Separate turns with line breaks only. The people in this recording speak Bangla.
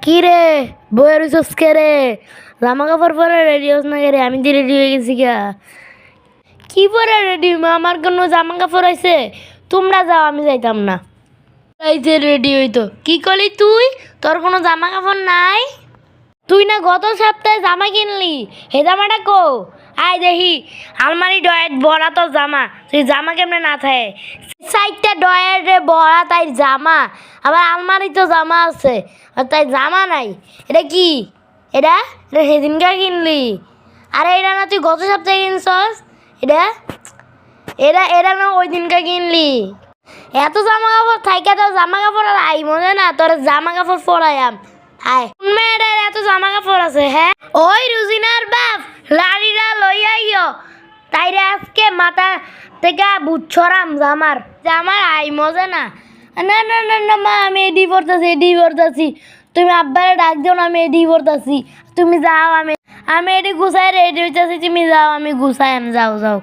কি রে বইয়ের হইছস কে রে? জামা কাপড় পরে রেডি হস না কে রে? আমি তো রেডি হয়ে গেছি গা। কি পরে রেডি? আমার কোনো জামা কাপড় আছে? তোমরা যাও, আমি যাইতাম না। এই যে রেডি হইতো কি করলি তুই? তোর কোনো জামা কাপড় নাই? তুই না গত সপ্তাহে জামা কিনলি, হে জামাটা কো? আয় দেখি আলমারি ডয়েট বড়া তোর জামা। তুই জামা কেমনে না থাকে? সাইডটা ডয়েটে বড়া তাই জামা, আবার আলমারি তো জামা আছে আর তাই জামা নাই। এটা কি? এটা এটা সেদিনকার কিনলি? আরে এটা না তুই গত সপ্তাহে কিনছস। এটা এটা এটা না ওই দিনকার কিনলি। এত জামা কাপড় থাইকা তো জামা কাপড় আর আই মনে না তোর জামা কাপড় পরাইয়াম। হায় মেয়েটার এত জামা কাপড় আছে? হ্যাঁ ওই রুজিনার বাপ লাড়িরা লইয়াইও, তাইরে আজকে মাথা থেকে বুট ছড়াম জামার জামার আই মজা না। না না না না মা, আমি এডি পড়তেছি এডি পড়তেছি। তুমি আব্বারে ডাক দিও না, আমি এডি পড়তেছি। তুমি যাও, আমি আমি এডি গুছাই রেডি হইতেছি, তুমি যাও, আমি গুছাই, যাও যাও।